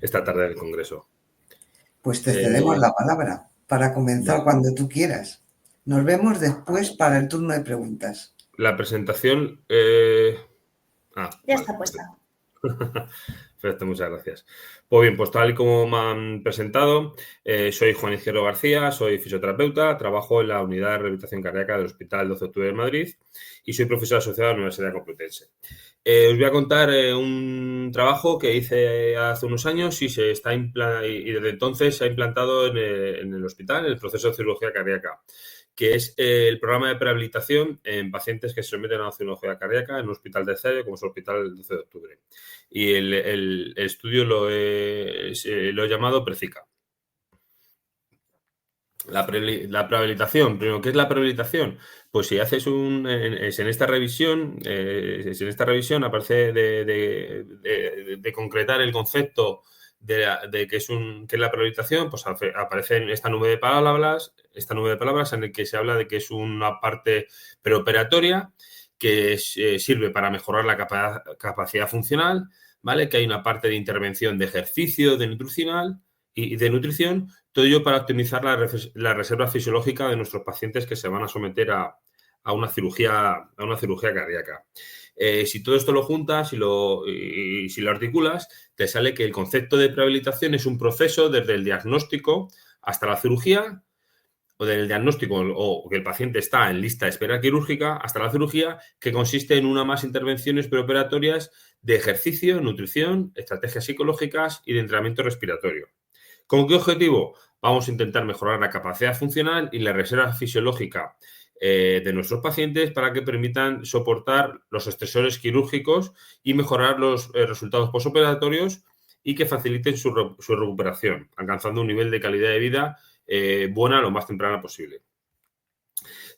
esta tarde en el Congreso. Pues te cedemos la palabra para comenzar cuando tú quieras. Nos vemos después para el turno de preguntas. La presentación... Ya está puesta. Perfecto, muchas gracias. Pues bien, pues tal y como me han presentado, soy Juan Izquierdo García, soy fisioterapeuta, trabajo en la unidad de rehabilitación cardíaca del Hospital 12 de Octubre de Madrid y soy profesor asociado a la Universidad Complutense. Os voy a contar un trabajo que hice hace unos años y desde entonces se ha implantado en el hospital, en el proceso de cirugía cardíaca, que es el programa de prehabilitación en pacientes que se someten a una cirugía cardíaca en un hospital terciario como es el Hospital 12 de Octubre. Y el estudio lo he llamado PRECICA. La prehabilitación, primero, ¿qué es la prehabilitación? Pues si haces en esta revisión, aparece de concretar el concepto de qué es la prehabilitación, pues aparece en esta nube de palabras en el que se habla de que es una parte preoperatoria que sirve para mejorar la capacidad funcional, ¿vale? Que hay una parte de intervención de ejercicio, de nutricional y de nutrición, todo ello para optimizar la reserva fisiológica de nuestros pacientes que se van a someter a una cirugía cardíaca. Si todo esto lo juntas y si lo articulas, te sale que el concepto de prehabilitación es un proceso desde el diagnóstico hasta la cirugía, o del diagnóstico o que el paciente está en lista de espera quirúrgica hasta la cirugía, que consiste en una más intervenciones preoperatorias de ejercicio, nutrición, estrategias psicológicas y de entrenamiento respiratorio. ¿Con qué objetivo? Vamos a intentar mejorar la capacidad funcional y la reserva fisiológica de nuestros pacientes para que permitan soportar los estresores quirúrgicos y mejorar los resultados postoperatorios y que faciliten su recuperación, alcanzando un nivel de calidad de vida buena lo más temprana posible.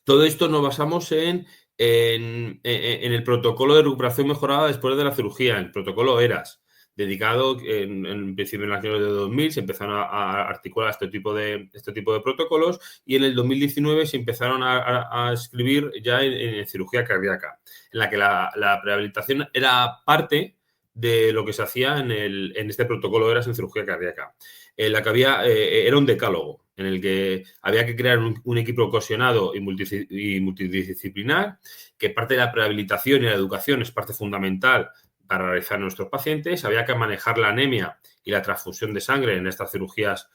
Todo esto nos basamos en el protocolo de recuperación mejorada después de la cirugía, el protocolo ERAS, dedicado en principio en el año de 2000 se empezaron a articular este tipo de protocolos y en el 2019 se empezaron a escribir ya en cirugía cardíaca, en la que la prehabilitación era parte de lo que se hacía en este protocolo ERAS en cirugía cardíaca. La que había era un decálogo en el que había que crear un equipo cohesionado y multidisciplinar, que parte de la prehabilitación y la educación es parte fundamental para realizar nuestros pacientes. Había que manejar la anemia y la transfusión de sangre en estas cirugías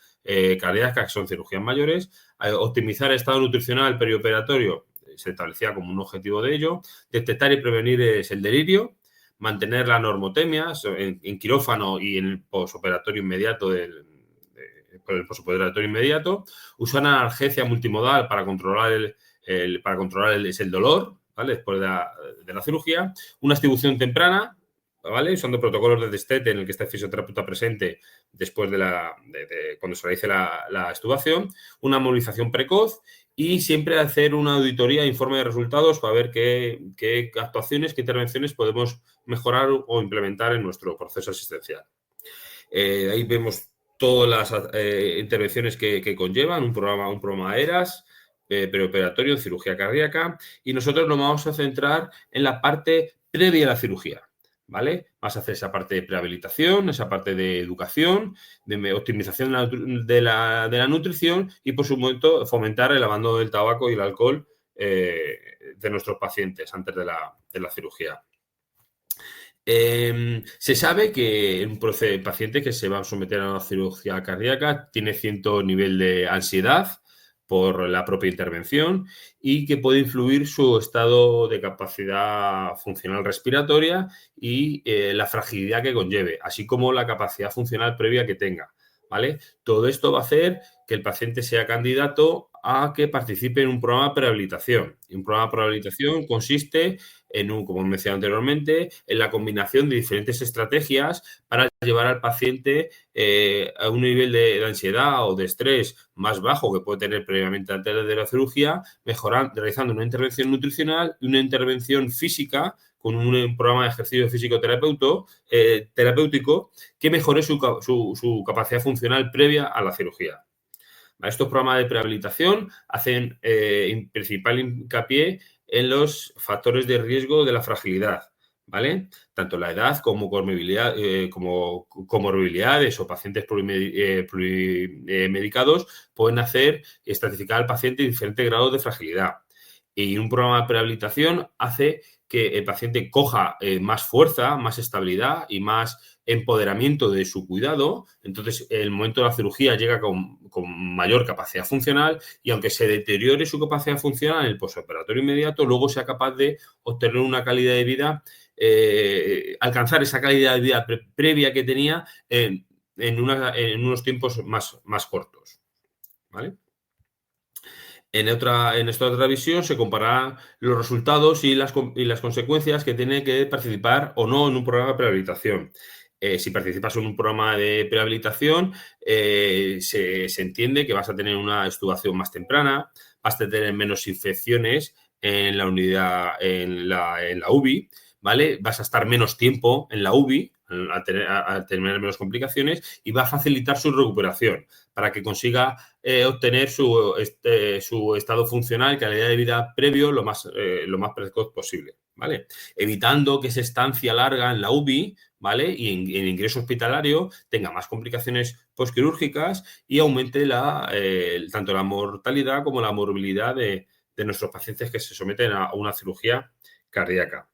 cardíacas, que son cirugías mayores, optimizar el estado nutricional perioperatorio, se establecía como un objetivo de ello, detectar y prevenir el delirio, mantener la normotemia en quirófano y en el posoperatorio inmediato usar analgesia multimodal para controlar el dolor, ¿vale? Después de la cirugía, una distribución temprana, ¿vale? Usando protocolos de destete en el que está el fisioterapeuta presente después de cuando se realice la extubación, una movilización precoz y siempre hacer una auditoría e informe de resultados para ver qué actuaciones, qué intervenciones podemos mejorar o implementar en nuestro proceso asistencial. Ahí vemos todas las intervenciones que conllevan un programa ERAS, preoperatorio en cirugía cardíaca, y nosotros nos vamos a centrar en la parte previa a la cirugía, ¿vale? Vas a hacer esa parte de prehabilitación, esa parte de educación, de optimización de la nutrición y, por supuesto, fomentar el abandono del tabaco y el alcohol de nuestros pacientes antes de la cirugía. Se sabe que un paciente que se va a someter a una cirugía cardíaca tiene cierto nivel de ansiedad por la propia intervención y que puede influir su estado de capacidad funcional respiratoria y la fragilidad que conlleve, así como la capacidad funcional previa que tenga, ¿vale? Todo esto va a hacer que el paciente sea candidato a que participe en un programa de prehabilitación. Y un programa de prehabilitación consiste como he mencionado anteriormente, en la combinación de diferentes estrategias para llevar al paciente a un nivel de ansiedad o de estrés más bajo que puede tener previamente antes de la cirugía, realizando una intervención nutricional y una intervención física con un programa de ejercicio físico terapéutico que mejore su capacidad funcional previa a la cirugía. Estos programas de prehabilitación hacen principal hincapié en los factores de riesgo de la fragilidad, ¿vale? Tanto la edad como comorbilidades o pacientes plurimedicados pueden hacer estratificar al paciente en diferentes grados de fragilidad. Y un programa de prehabilitación hace que el paciente coja más fuerza, más estabilidad y más empoderamiento de su cuidado. Entonces, el momento de la cirugía llega con mayor capacidad funcional y aunque se deteriore su capacidad funcional en el postoperatorio inmediato, luego sea capaz de obtener una calidad de vida, alcanzar esa calidad de vida previa que tenía en unos tiempos más cortos, ¿vale? En esta otra visión se compararán los resultados y las consecuencias que tiene que participar o no en un programa de prehabilitación. Si participas en un programa de prehabilitación, se entiende que vas a tener una extubación más temprana, vas a tener menos infecciones en la unidad, en la UBI, ¿vale? Vas a estar menos tiempo en la UBI, a tener menos complicaciones y va a facilitar su recuperación para que consiga obtener su estado funcional y calidad de vida previo lo más precoz posible, ¿vale? Evitando que esa estancia larga en la UBI, ¿vale? Y en ingreso hospitalario tenga más complicaciones postquirúrgicas y aumente tanto la mortalidad como la morbilidad de nuestros pacientes que se someten a una cirugía cardíaca.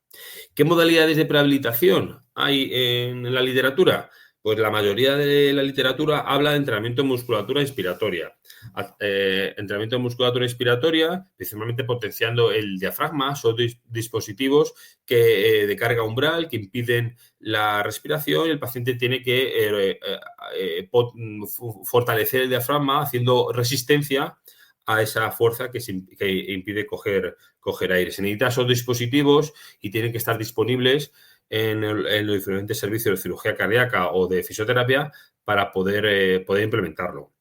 ¿Qué modalidades de prehabilitación hay en la literatura? Pues la mayoría de la literatura habla de entrenamiento de musculatura inspiratoria. Entrenamiento de musculatura inspiratoria, principalmente potenciando el diafragma, son dispositivos de carga umbral que impiden la respiración y el paciente tiene que fortalecer el diafragma haciendo resistencia a esa fuerza que impide coger aire. Se necesitan esos dispositivos y tienen que estar disponibles en los diferentes servicios de cirugía cardíaca o de fisioterapia para poder implementarlo.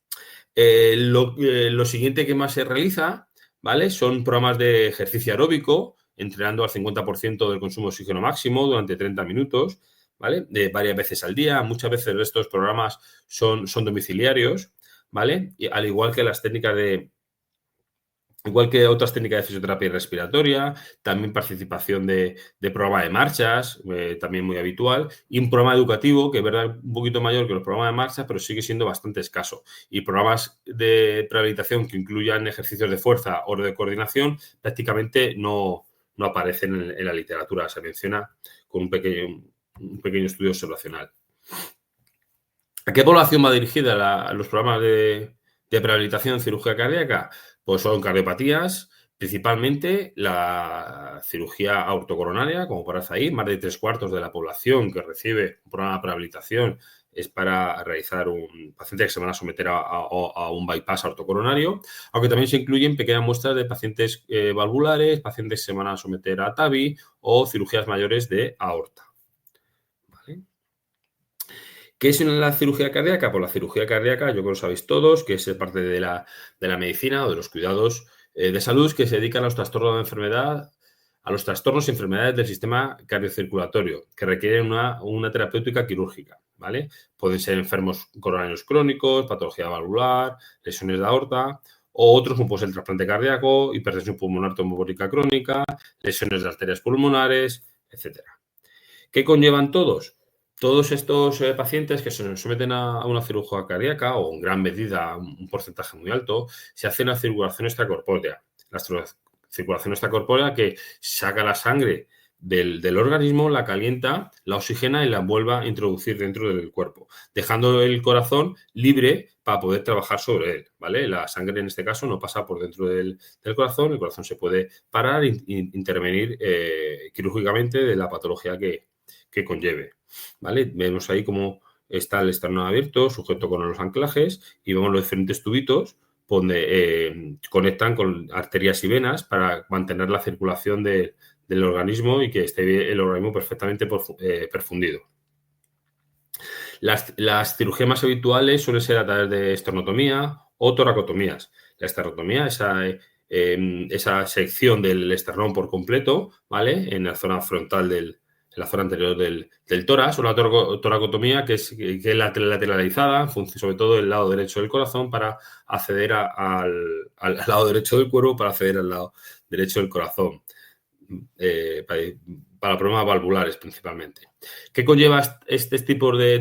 Lo siguiente que más se realiza, ¿vale? Son programas de ejercicio aeróbico, entrenando al 50% del consumo de oxígeno máximo durante 30 minutos, ¿vale? Varias veces al día. Muchas veces estos programas son domiciliarios, ¿vale? Y al igual que las técnicas igual que otras técnicas de fisioterapia respiratoria, también participación de programa de marchas, también muy habitual, y un programa educativo que es verdad un poquito mayor que los programas de marchas, pero sigue siendo bastante escaso. Y programas de prehabilitación que incluyan ejercicios de fuerza o de coordinación prácticamente no aparecen en la literatura. Se menciona con un pequeño estudio observacional. ¿A qué población va dirigida los programas de prehabilitación en cirugía cardíaca? Pues son cardiopatías, principalmente la cirugía aortocoronaria, como podrás ahí, más de 3/4 de la población que recibe un programa de prehabilitación es para realizar un paciente que se van a someter a un bypass aortocoronario, aunque también se incluyen pequeñas muestras de pacientes valvulares, pacientes que se van a someter a TAVI o cirugías mayores de aorta. ¿Vale? ¿Qué es la cirugía cardíaca? Pues la cirugía cardíaca, yo creo que lo sabéis todos, que es parte de la medicina o de los cuidados de salud que se dedican a los trastornos de enfermedad, a los trastornos y enfermedades del sistema cardiocirculatorio, que requieren una terapéutica quirúrgica, ¿vale? Pueden ser enfermos coronarios crónicos, patología valvular, lesiones de aorta, o otros como puede ser el trasplante cardíaco, hipertensión pulmonar trombótica crónica, lesiones de arterias pulmonares, etcétera. ¿Qué conllevan todos? Todos estos pacientes que se someten a una cirugía cardíaca o en gran medida, un porcentaje muy alto, se hace una circulación extracorpórea. La circulación extracorpórea que saca la sangre del organismo, la calienta, la oxigena y la vuelve a introducir dentro del cuerpo, dejando el corazón libre para poder trabajar sobre él, ¿vale? La sangre en este caso no pasa por dentro del corazón, el corazón se puede parar e intervenir quirúrgicamente de la patología que conlleve, ¿vale? Vemos ahí cómo está el esternón abierto, sujeto con los anclajes, y vemos los diferentes tubitos donde conectan con arterias y venas para mantener la circulación del organismo y que esté el organismo perfectamente perfundido. Las cirugías más habituales suelen ser a través de esternotomía o toracotomías. La esternotomía, esa sección del esternón por completo, ¿vale? En la zona frontal en la zona anterior del tórax, o la toracotomía que es lateralizada, sobre todo el lado derecho del corazón, para acceder al lado derecho del cuerpo, para acceder al lado derecho del corazón. para problemas valvulares principalmente. ¿Qué conlleva estos tipos de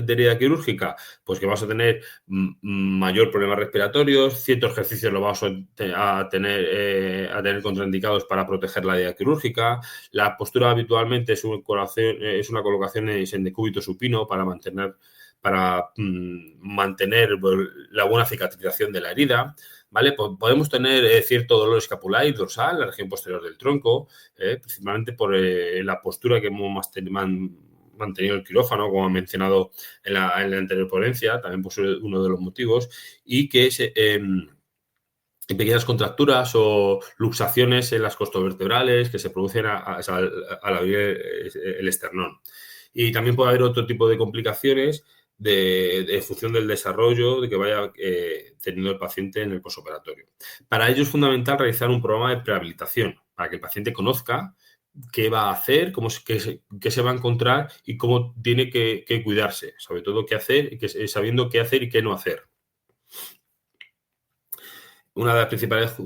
herida quirúrgica? Pues que vamos a tener mayor problemas respiratorios, ciertos ejercicios los vamos a tener contraindicados para proteger la herida quirúrgica. La postura habitualmente es una colocación en decúbito supino para mantener la buena cicatrización de la herida. ¿Vale? Podemos tener cierto dolor escapular y dorsal en la región posterior del tronco, principalmente por la postura que hemos mantenido el quirófano, como he mencionado en la anterior ponencia, también pues uno de los motivos, y que pequeñas contracturas o luxaciones en las costovertebrales que se producen al abrir el esternón. Y también puede haber otro tipo de complicaciones de función del desarrollo de que vaya teniendo el paciente en el posoperatorio. Para ello es fundamental realizar un programa de prehabilitación para que el paciente conozca qué va a hacer, qué se va a encontrar y cómo tiene que cuidarse, sobre todo qué hacer, sabiendo qué hacer y qué no hacer. Una de las principales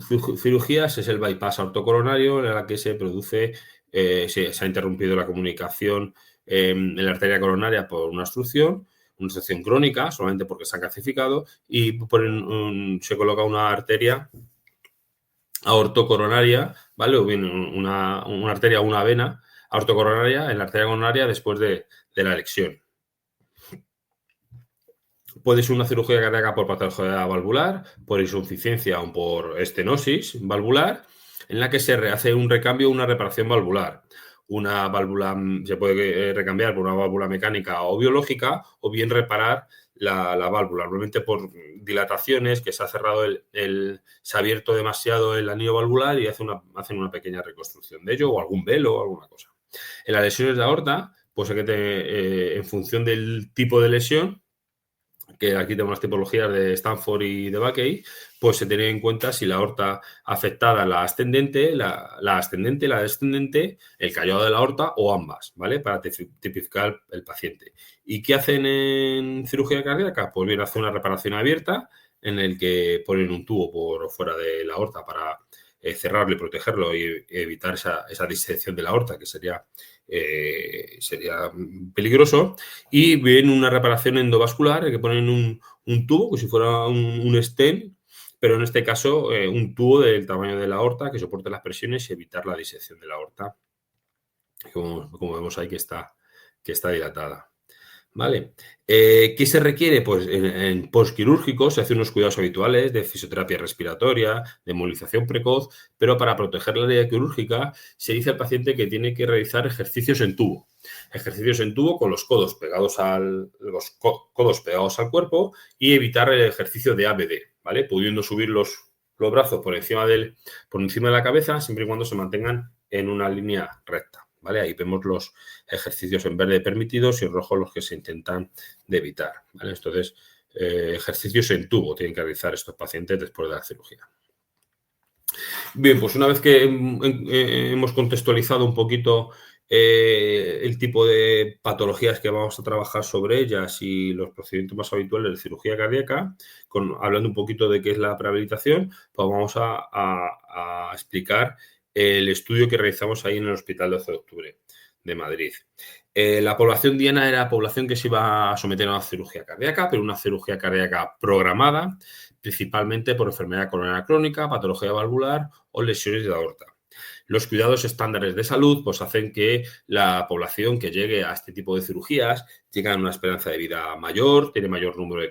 cirugías es el bypass aortocoronario, en la que se produce, se ha interrumpido la comunicación en la arteria coronaria por una obstrucción crónica, solamente porque se ha calcificado, y se coloca una arteria aortocoronaria, ¿vale? O bien una arteria o una vena aortocoronaria en la arteria coronaria después de la lesión. Puede ser una cirugía cardíaca por patología valvular, por insuficiencia o por estenosis valvular, en la que se hace un recambio o una reparación valvular. Una válvula se puede recambiar por una válvula mecánica o biológica, o bien reparar la válvula, normalmente por dilataciones, que se ha cerrado se ha abierto demasiado el anillo valvular y hacen una pequeña reconstrucción de ello, o algún velo o alguna cosa. En las lesiones de aorta, pues en función del tipo de lesión, que aquí tenemos las tipologías de Stanford y de Bakey, pues se tiene en cuenta si la aorta afectada, la ascendente, la descendente, el callado de la aorta o ambas, ¿vale? Para tipificar el paciente. ¿Y qué hacen en cirugía cardíaca? Pues bien, hacen una reparación abierta en el que ponen un tubo por fuera de la aorta para cerrarlo y protegerlo y evitar esa disección de la aorta, que sería peligroso, y ven una reparación endovascular en que ponen un tubo, como si fuera un stent, pero en este caso un tubo del tamaño de la aorta que soporte las presiones y evitar la disección de la aorta, como vemos ahí que está dilatada. ¿Vale? ¿Qué se requiere? Pues en postquirúrgico se hacen unos cuidados habituales de fisioterapia respiratoria, de embolización precoz, pero para proteger la herida quirúrgica se dice al paciente que tiene que realizar ejercicios en tubo. Ejercicios en tubo con los codos pegados al cuerpo y evitar el ejercicio de ABD, ¿vale? Pudiendo subir los brazos por encima de la cabeza, siempre y cuando se mantengan en una línea recta. ¿Vale? Ahí vemos los ejercicios en verde permitidos y en rojo los que se intentan de evitar. ¿Vale? Entonces, ejercicios en tubo tienen que realizar estos pacientes después de la cirugía. Bien, pues una vez que hemos contextualizado un poquito el tipo de patologías que vamos a trabajar sobre ellas y los procedimientos más habituales de cirugía cardíaca, hablando un poquito de qué es la prehabilitación, pues vamos a explicar el estudio que realizamos ahí en el Hospital 12 de Octubre de Madrid. La población diana era la población que se iba a someter a una cirugía cardíaca, pero una cirugía cardíaca programada, principalmente por enfermedad coronaria crónica, patología valvular o lesiones de aorta. Los cuidados estándares de salud pues hacen que la población que llegue a este tipo de cirugías llegue a una esperanza de vida mayor, tiene mayor número de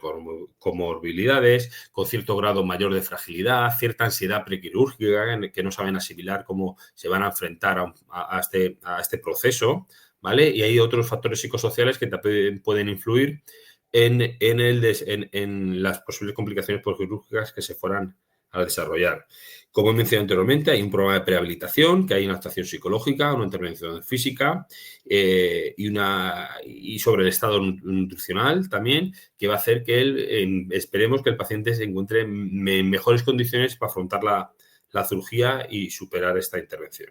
comorbilidades, con cierto grado mayor de fragilidad, cierta ansiedad prequirúrgica que no saben asimilar cómo se van a enfrentar a este proceso, ¿vale? Y hay otros factores psicosociales que también pueden influir en las posibles complicaciones postquirúrgicas que se fueran a desarrollar. Como he mencionado anteriormente, hay un programa de prehabilitación, que hay una actuación psicológica, una intervención física y sobre el estado nutricional también, que va a hacer que esperemos que el paciente se encuentre en mejores condiciones para afrontar la cirugía y superar esta intervención.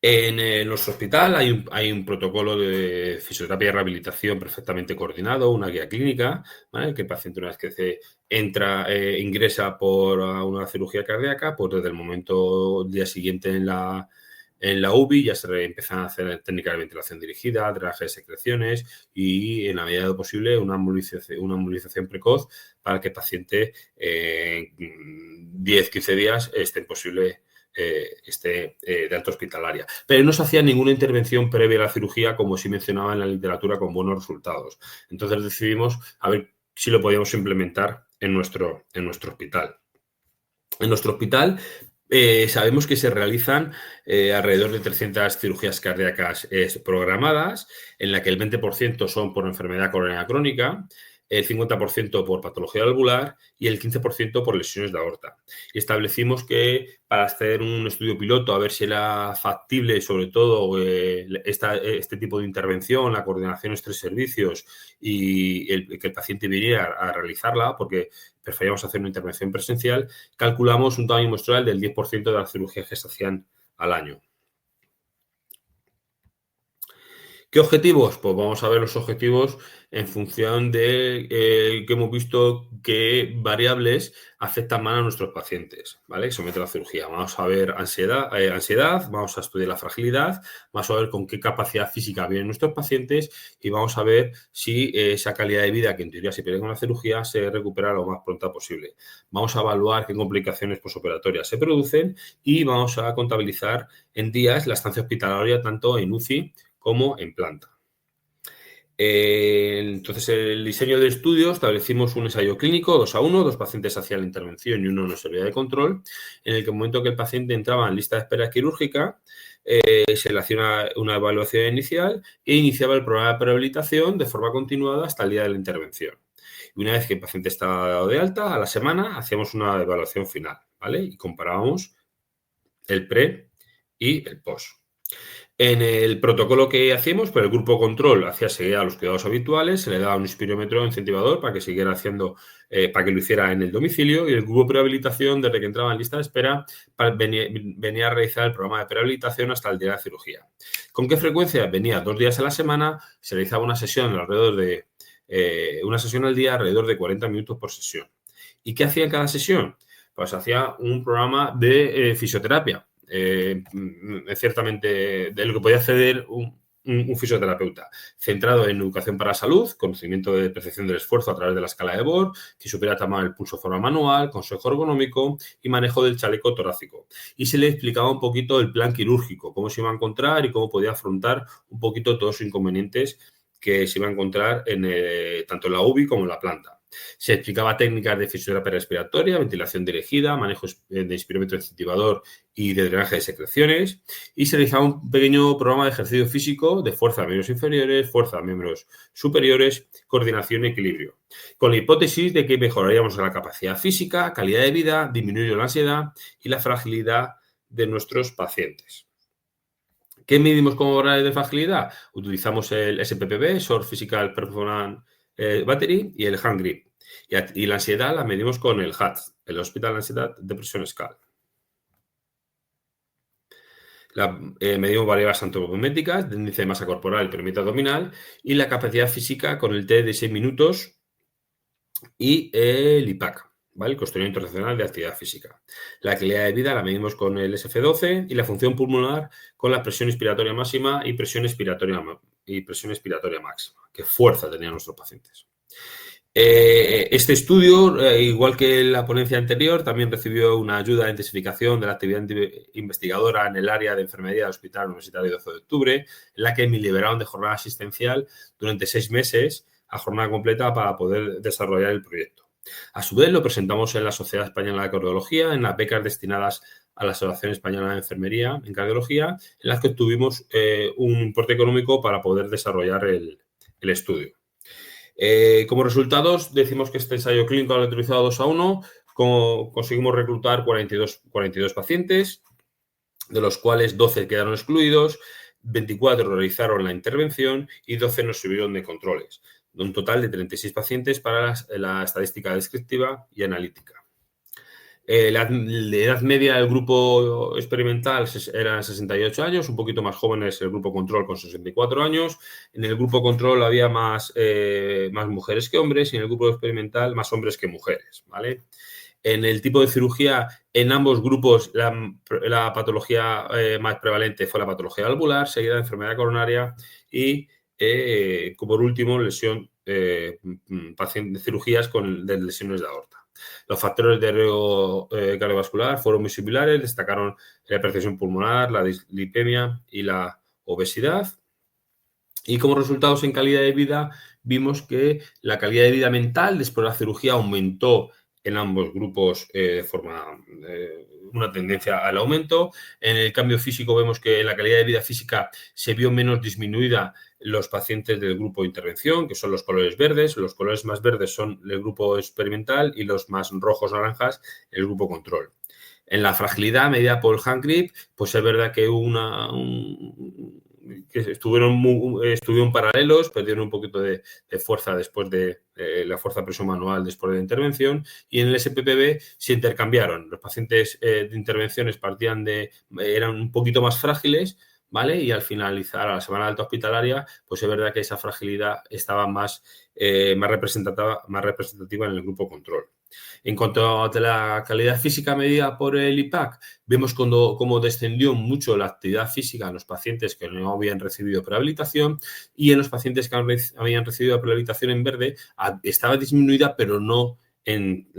En nuestro hospital hay un protocolo de fisioterapia y rehabilitación perfectamente coordinado, una guía clínica, ¿vale? Que el paciente, una vez que ingresa por una cirugía cardíaca, pues desde el del día siguiente en la UBI ya se empiezan a hacer técnicas de ventilación dirigida, drenaje de secreciones y, en la medida de lo posible, una embolización precoz para que el paciente en 10-15 días esté posible de alta hospitalaria. Pero no se hacía ninguna intervención previa a la cirugía, como sí mencionaba en la literatura, con buenos resultados. Entonces decidimos a ver si lo podíamos implementar en nuestro hospital. En nuestro hospital sabemos que se realizan alrededor de 300 cirugías cardíacas programadas, en la que el 20% son por enfermedad coronaria crónica, el 50% por patología valvular y el 15% por lesiones de aorta. Y establecimos que para hacer un estudio piloto, a ver si era factible, sobre todo, este tipo de intervención, la coordinación entre servicios y que el paciente viniera a realizarla, porque preferíamos hacer una intervención presencial, calculamos un tamaño muestral del 10% de las cirugías que se hacían al año. ¿Qué objetivos? Pues vamos a ver los objetivos en función de que hemos visto qué variables afectan más a nuestros pacientes, ¿vale? Que someten a la cirugía. Vamos a ver ansiedad, vamos a estudiar la fragilidad, vamos a ver con qué capacidad física vienen nuestros pacientes y vamos a ver si esa calidad de vida que en teoría se pierde con la cirugía se recupera lo más pronta posible. Vamos a evaluar qué complicaciones posoperatorias se producen y vamos a contabilizar en días la estancia hospitalaria tanto en UCI como en planta. Entonces, el diseño del estudio, establecimos un ensayo clínico 2:1, 2 pacientes hacían la intervención y uno nos servía de control, en el que el momento que el paciente entraba en lista de espera quirúrgica, se le hacía una evaluación inicial e iniciaba el programa de prehabilitación de forma continuada hasta el día de la intervención. Y una vez que el paciente estaba dado de alta, a la semana, hacíamos una evaluación final, ¿vale? Y comparábamos el pre y el post. En el protocolo que hacíamos, por el grupo control hacía seguir a los cuidados habituales, se le daba un espirómetro incentivador para que siguiera haciendo, para que lo hiciera en el domicilio, y el grupo de prehabilitación, desde que entraba en lista de espera, venía a realizar el programa de prehabilitación hasta el día de la cirugía. ¿Con qué frecuencia? Venía 2 días a la semana, se realizaba una sesión una sesión al día, alrededor de 40 minutos por sesión. ¿Y qué hacía en cada sesión? Pues hacía un programa de fisioterapia. Ciertamente de lo que podía acceder un fisioterapeuta, centrado en educación para la salud, conocimiento de percepción del esfuerzo a través de la escala de Borg, que supiera tomar el pulso de forma manual, consejo ergonómico y manejo del chaleco torácico. Y se le explicaba un poquito el plan quirúrgico, cómo se iba a encontrar y cómo podía afrontar un poquito todos los inconvenientes que se iba a encontrar tanto en la UBI como en la planta. Se explicaba técnicas de fisioterapia respiratoria, ventilación dirigida, manejo de inspirómetro incentivador y de drenaje de secreciones, y se realizaba un pequeño programa de ejercicio físico de fuerza a miembros inferiores, fuerza a miembros superiores, coordinación y equilibrio, con la hipótesis de que mejoraríamos la capacidad física, calidad de vida, disminuyendo la ansiedad y la fragilidad de nuestros pacientes. ¿Qué medimos como variables de fragilidad? Utilizamos el SPPB, Short Physical Performance Battery, y el Hand Grip. Y la ansiedad la medimos con el HATS, el Hospital Ansiedad Depression Scale. Medimos variables antropométricas, de índice de masa corporal y perímetro abdominal, y la capacidad física con el test de 6 minutos y el IPAC, ¿vale? El Cuestionario Internacional de Actividad Física. La calidad de vida la medimos con el SF12 y la función pulmonar con la presión inspiratoria máxima y presión expiratoria máxima. Qué fuerza tenían nuestros pacientes. Este estudio, igual que la ponencia anterior, también recibió una ayuda de intensificación de la actividad investigadora en el área de enfermería del Hospital Universitario 12 de Octubre, en la que me liberaron de jornada asistencial durante 6 meses a jornada completa para poder desarrollar el proyecto. A su vez, lo presentamos en la Sociedad Española de Cardiología, en las becas destinadas a la Asociación Española de Enfermería en Cardiología, en las que obtuvimos un importe económico para poder desarrollar el estudio. Como resultados, decimos que este ensayo clínico lo ha utilizado 2:1, conseguimos reclutar 42 pacientes, de los cuales 12 quedaron excluidos, 24 realizaron la intervención y 12 nos sirvieron de controles. Un total de 36 pacientes para la estadística descriptiva y analítica. La edad media del grupo experimental eran 68 años, un poquito más jóvenes el grupo control con 64 años. En el grupo control había más mujeres que hombres y en el grupo experimental más hombres que mujeres, ¿vale? En el tipo de cirugía, en ambos grupos la patología más prevalente fue la patología valvular, seguida de enfermedad coronaria y, por último, cirugías de lesiones de aorta. Los factores de riesgo cardiovascular fueron muy similares, destacaron la hipertensión pulmonar, la dislipemia y la obesidad. Y como resultados en calidad de vida, vimos que la calidad de vida mental después de la cirugía aumentó en ambos grupos de forma una tendencia al aumento. En el cambio físico vemos que la calidad de vida física se vio menos disminuida los pacientes del grupo de intervención, que son los colores verdes. Los colores más verdes son el grupo experimental y los más rojos naranjas el grupo control. En la fragilidad medida por el Handgrip, pues es verdad que que estuvieron paralelos, perdieron un poquito de fuerza después de la fuerza presión manual después de la intervención, y en el SPPB se intercambiaron. Los pacientes de intervenciones eran un poquito más frágiles, ¿vale? Y al finalizar a la semana de alta hospitalaria, pues es verdad que esa fragilidad estaba más representativa en el grupo control. En cuanto a la calidad física medida por el IPAC, vemos cómo descendió mucho la actividad física en los pacientes que no habían recibido prehabilitación, y en los pacientes que habían recibido prehabilitación en verde estaba disminuida, pero no en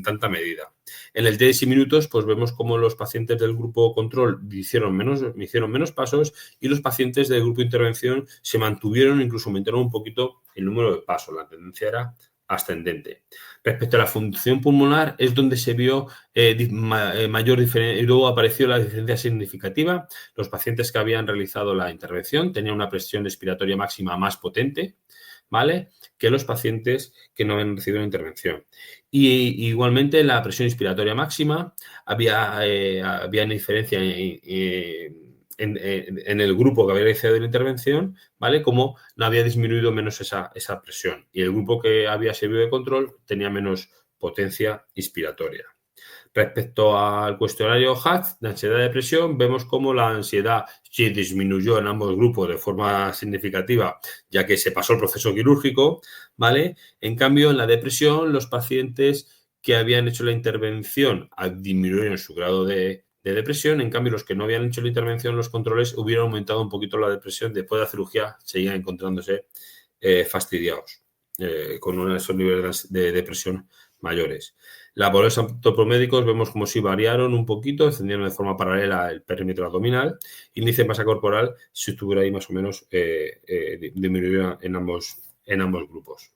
tanta medida. En el TDS minutos, pues vemos cómo los pacientes del grupo control hicieron menos pasos y los pacientes del grupo de intervención se mantuvieron, incluso aumentaron un poquito el número de pasos. La tendencia era ascendente. Respecto a la función pulmonar, es donde se vio mayor diferencia, y luego apareció la diferencia significativa. Los pacientes que habían realizado la intervención tenían una presión respiratoria máxima más potente, ¿vale?, que los pacientes que no habían recibido la intervención. Y igualmente la presión inspiratoria máxima había una diferencia en el grupo que había realizado la intervención, ¿vale?, como no había disminuido menos esa presión. Y el grupo que había servido de control tenía menos potencia inspiratoria. Respecto al cuestionario HAT de ansiedad y depresión, vemos cómo la ansiedad sí disminuyó en ambos grupos de forma significativa, ya que se pasó el proceso quirúrgico, ¿vale? En cambio, en la depresión, los pacientes que habían hecho la intervención disminuyeron su grado de depresión. En cambio, los que no habían hecho la intervención, los controles, hubieran aumentado un poquito la depresión. Después de la cirugía, seguían encontrándose fastidiados, con esos niveles de depresión mayores. Los valores antropométricos vemos como si variaron un poquito, descendieron de forma paralela el perímetro abdominal, y el índice de masa corporal, si estuviera ahí más o menos, disminuiría en ambos grupos.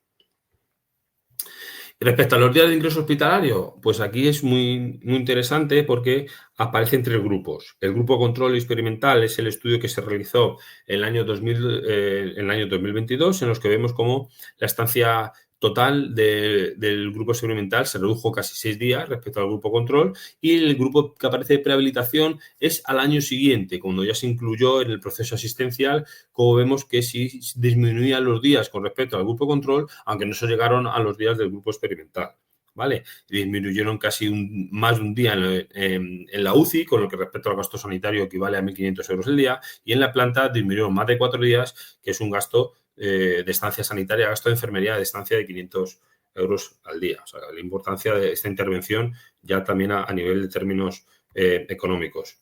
Respecto a los días de ingreso hospitalario, pues aquí es muy, muy interesante porque aparecen tres grupos. El grupo control experimental es el estudio que se realizó en el año 2022, en los que vemos cómo la estancia total del grupo experimental se redujo casi 6 días respecto al grupo control, y el grupo que aparece de prehabilitación es al año siguiente, cuando ya se incluyó en el proceso asistencial, como vemos que sí disminuían los días con respecto al grupo control, aunque no se llegaron a los días del grupo experimental, ¿vale? Disminuyeron casi más de un día en la UCI, con lo que respecto al gasto sanitario equivale a 1.500 euros el día, y en la planta disminuyeron más de 4 días, que es un gasto de estancia sanitaria, gasto de enfermería de estancia de 500 euros al día. O sea, la importancia de esta intervención ya también a nivel de términos económicos.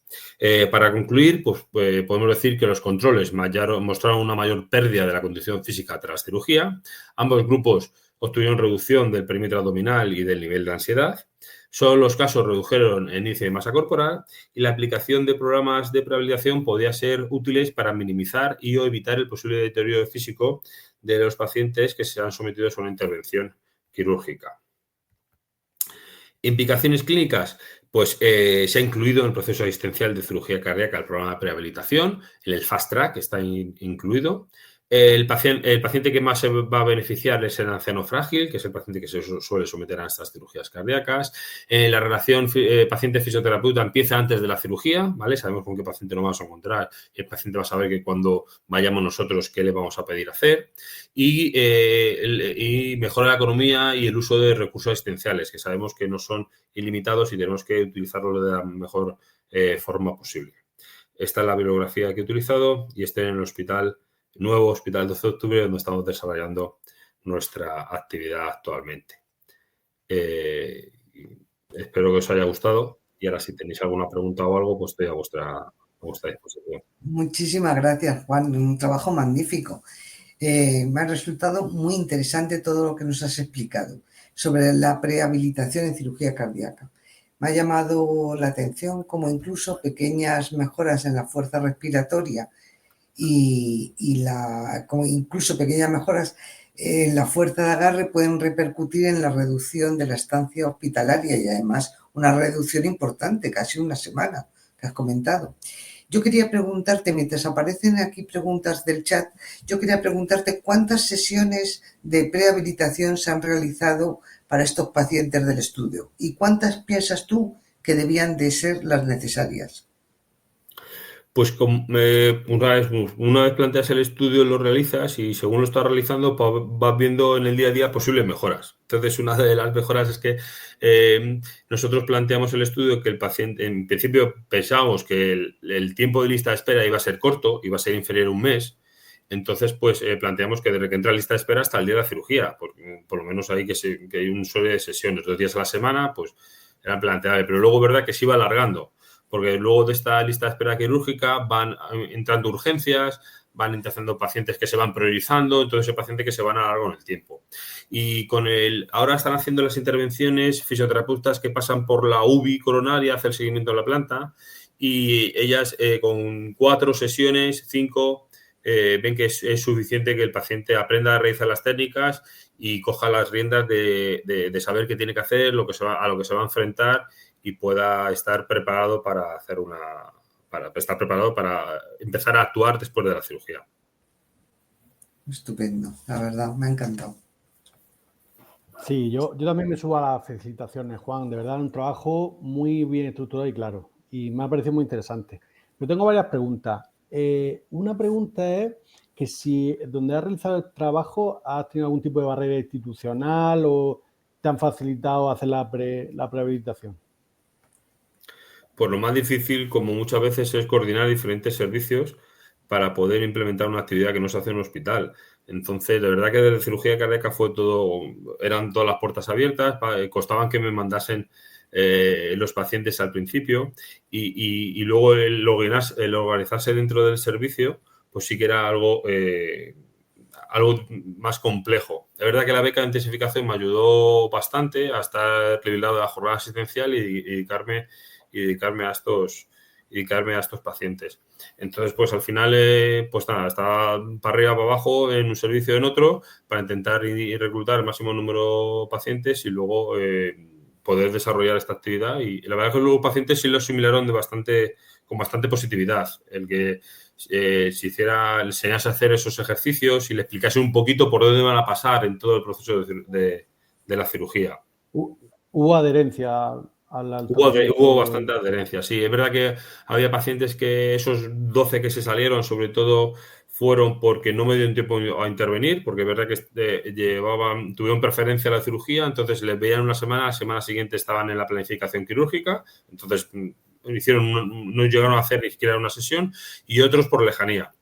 Para concluir, pues podemos decir que los controles mostraron una mayor pérdida de la condición física tras cirugía. Ambos grupos obtuvieron reducción del perímetro abdominal y del nivel de ansiedad. Solo los casos redujeron el índice de masa corporal, y la aplicación de programas de prehabilitación podía ser útiles para minimizar y o evitar el posible deterioro físico de los pacientes que se han sometido a una intervención quirúrgica. Implicaciones clínicas, pues se ha incluido en el proceso asistencial de cirugía cardíaca el programa de prehabilitación, en el Fast Track está incluido. El paciente que más se va a beneficiar es el anciano frágil, que es el paciente que se suele someter a estas cirugías cardíacas. La relación paciente-fisioterapeuta empieza antes de la cirugía, ¿vale? Sabemos con qué paciente nos vamos a encontrar y el paciente va a saber que cuando vayamos nosotros qué le vamos a pedir hacer. Y mejora la economía y el uso de recursos asistenciales, que sabemos que no son ilimitados y tenemos que utilizarlos de la mejor forma posible. Esta es la bibliografía que he utilizado y este en el nuevo Hospital 12 de Octubre, donde estamos desarrollando nuestra actividad actualmente. Espero que os haya gustado y ahora si tenéis alguna pregunta o algo, pues estoy a vuestra disposición. Muchísimas gracias, Juan. Un trabajo magnífico. Me ha resultado muy interesante todo lo que nos has explicado sobre la prehabilitación en cirugía cardíaca. Me ha llamado la atención como incluso pequeñas mejoras en la fuerza respiratoria como incluso pequeñas mejoras en la fuerza de agarre pueden repercutir en la reducción de la estancia hospitalaria y además una reducción importante, casi una semana, que has comentado. Yo quería preguntarte, mientras aparecen aquí preguntas del chat, yo quería preguntarte cuántas sesiones de prehabilitación se han realizado para estos pacientes del estudio y cuántas piensas tú que debían de ser las necesarias. Pues una vez planteas el estudio, lo realizas y según lo estás realizando vas viendo en el día a día posibles mejoras. Entonces, una de las mejoras es que nosotros planteamos el estudio que el paciente, en principio pensábamos que el tiempo de lista de espera iba a ser corto, iba a ser inferior a un mes. Entonces, pues planteamos que desde que entra la lista de espera hasta el día de la cirugía, por lo menos ahí que hay un serie de sesiones, 2 días a la semana, pues era planteable. Pero luego, verdad que se iba alargando, porque luego de esta lista de espera quirúrgica van entrando urgencias, van entrando pacientes que se van priorizando, entonces hay pacientes que se van alargando en el tiempo. Y ahora están haciendo las intervenciones fisioterapeutas que pasan por la UBI coronaria, hacer seguimiento de la planta, y ellas con 4 sesiones, 5, ven que es suficiente que el paciente aprenda a realizar las técnicas y coja las riendas de saber qué tiene que hacer, a lo que se va a enfrentar y pueda estar preparado para empezar a actuar después de la cirugía. Estupendo, la verdad, me ha encantado. Sí, yo también me subo a las felicitaciones, Juan. De verdad, un trabajo muy bien estructurado y claro. Y me ha parecido muy interesante. Yo tengo varias preguntas. Una pregunta es que si donde has realizado el trabajo has tenido algún tipo de barrera institucional o te han facilitado hacer la prehabilitación. Pues lo más difícil, como muchas veces, es coordinar diferentes servicios para poder implementar una actividad que no se hace en un hospital. Entonces, de verdad que desde cirugía cardíaca eran todas las puertas abiertas, costaban que me mandasen los pacientes al principio y luego el organizarse dentro del servicio, pues sí que era algo más complejo. De verdad que la beca de intensificación me ayudó bastante a estar librado de la jornada asistencial y dedicarme a estos pacientes. Entonces, pues al final, pues nada, estaba para arriba, para abajo, en un servicio o en otro, para intentar reclutar el máximo número de pacientes y luego poder desarrollar esta actividad. Y la verdad es que los pacientes sí lo asimilaron con bastante positividad. El que le enseñase a hacer esos ejercicios y le explicase un poquito por dónde van a pasar en todo el proceso de la cirugía. ¿Hubo adherencia? Hubo bastante adherencia, sí. Es verdad que había pacientes que esos 12 que se salieron, sobre todo, fueron porque no me dio tiempo a intervenir, porque es verdad que tuvieron preferencia a la cirugía, entonces les veían una semana, la semana siguiente estaban en la planificación quirúrgica, entonces no llegaron a hacer ni siquiera una sesión, y otros por lejanía.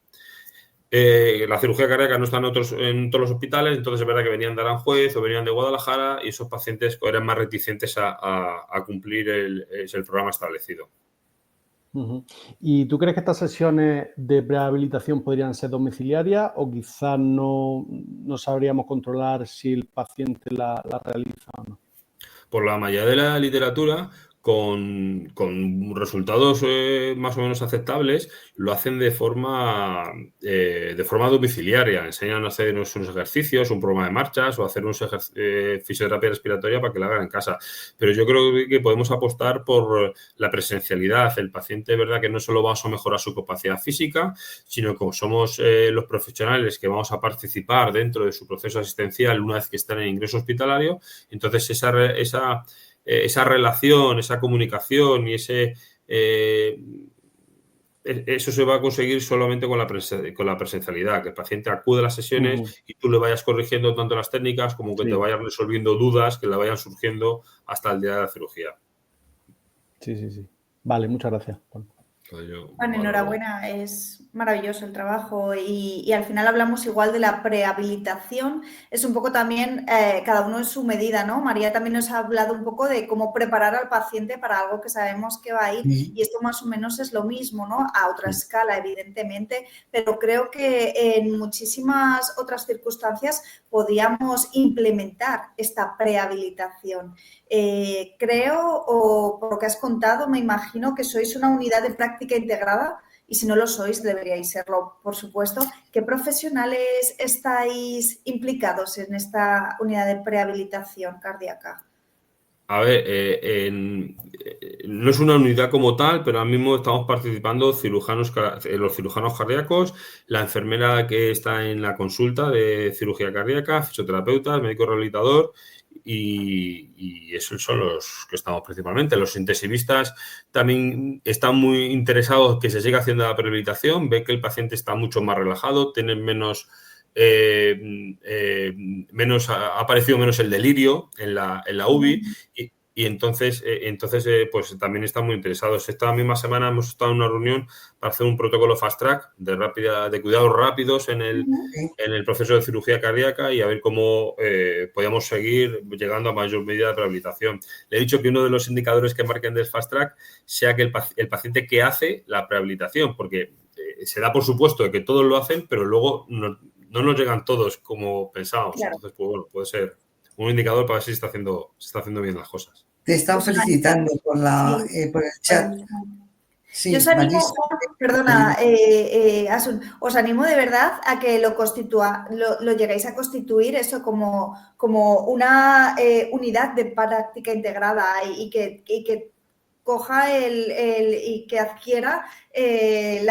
La cirugía cardíaca no está en todos los hospitales, entonces es verdad que venían de Aranjuez o venían de Guadalajara y esos pacientes eran más reticentes a cumplir el programa establecido. ¿Y tú crees que estas sesiones de prehabilitación podrían ser domiciliarias o quizás no sabríamos controlar si el paciente la realiza o no? Por la mayoría de la literatura, con resultados más o menos aceptables, lo hacen de forma domiciliaria. Enseñan a hacer unos ejercicios, un programa de marchas o hacer fisioterapia respiratoria para que la hagan en casa. Pero yo creo que podemos apostar por la presencialidad. El paciente, verdad, que no solo vamos a mejorar su capacidad física, sino como somos los profesionales que vamos a participar dentro de su proceso asistencial una vez que están en ingreso hospitalario, entonces esa relación, esa comunicación y eso se va a conseguir solamente con la presencialidad, que el paciente acude a las sesiones y tú le vayas corrigiendo tanto las técnicas como que te vayas resolviendo dudas que le vayan surgiendo hasta el día de la cirugía. Sí. Vale, muchas gracias, Juan. Bueno, enhorabuena, es maravilloso el trabajo y al final hablamos igual de la prehabilitación, es un poco también cada uno en su medida, ¿no? María también nos ha hablado un poco de cómo preparar al paciente para algo que sabemos que va a ir y esto más o menos es lo mismo, ¿no? A otra escala, evidentemente, pero creo que en muchísimas otras circunstancias podíamos implementar esta prehabilitación. Creo, o por lo que has contado, me imagino que sois una unidad de práctica integrada y si no lo sois, deberíais serlo, por supuesto. ¿Qué profesionales estáis implicados en esta unidad de prehabilitación cardíaca? A ver, no es una unidad como tal, pero ahora mismo estamos participando los cirujanos cardíacos, la enfermera que está en la consulta de cirugía cardíaca, fisioterapeuta, médico rehabilitador y esos son los que estamos principalmente. Los intensivistas también están muy interesados que se siga haciendo la prehabilitación, ven que el paciente está mucho más relajado, tienen ha aparecido menos el delirio en la UBI y entonces pues también están muy interesados. Esta misma semana hemos estado en una reunión para hacer un protocolo fast track de cuidados rápidos en el proceso de cirugía cardíaca y a ver cómo podíamos seguir llegando a mayor medida de prehabilitación. Le he dicho que uno de los indicadores que marquen del fast track sea que el paciente que hace la prehabilitación, porque se da por supuesto de que todos lo hacen, pero luego no nos llegan todos como pensábamos. Claro. Entonces, pues bueno, puede ser un indicador para ver si se está haciendo bien las cosas. Te están felicitando por el chat. Sí, yo os animo, perdona, Asun, os animo de verdad a que lo lleguéis a constituir eso como una unidad de práctica integrada y que coja y que adquiera el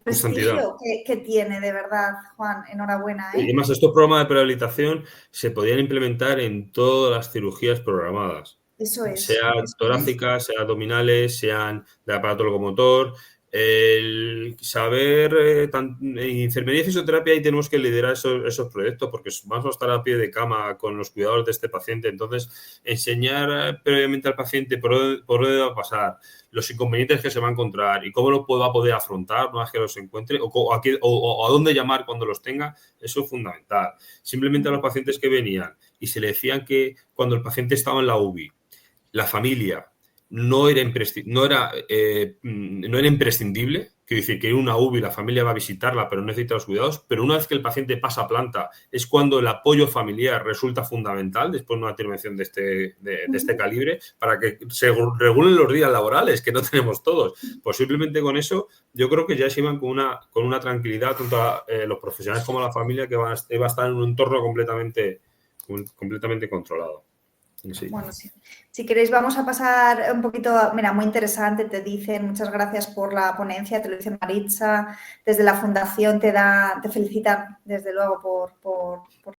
prestigio que tiene, de verdad, Juan, enhorabuena. Y además, estos programas de prehabilitación se podían implementar en todas las cirugías programadas. Eso es. Sean torácicas, sean abdominales, sean de aparato locomotor. El saber, en enfermería y fisioterapia ahí tenemos que liderar esos proyectos porque vamos a estar a pie de cama con los cuidadores de este paciente. Entonces, enseñar previamente al paciente por dónde va a pasar, los inconvenientes que se va a encontrar y cómo lo va a poder afrontar una vez que los encuentre o a dónde llamar cuando los tenga, eso es fundamental. Simplemente a los pacientes que venían y se le decían que cuando el paciente estaba en la UBI, la familia no era imprescindible, quiero decir que en una UBI la familia va a visitarla pero no necesita los cuidados, pero una vez que el paciente pasa a planta es cuando el apoyo familiar resulta fundamental después de una intervención de este calibre para que se regulen los días laborales que no tenemos todos. Pues simplemente con eso yo creo que ya se iban con una tranquilidad tanto los profesionales como la familia que va a estar en un entorno completamente controlado. Sí. Bueno, sí. Si queréis vamos a pasar un poquito, mira, muy interesante, te dicen, muchas gracias por la ponencia, te lo dice Maritza, desde la fundación te felicitan desde luego por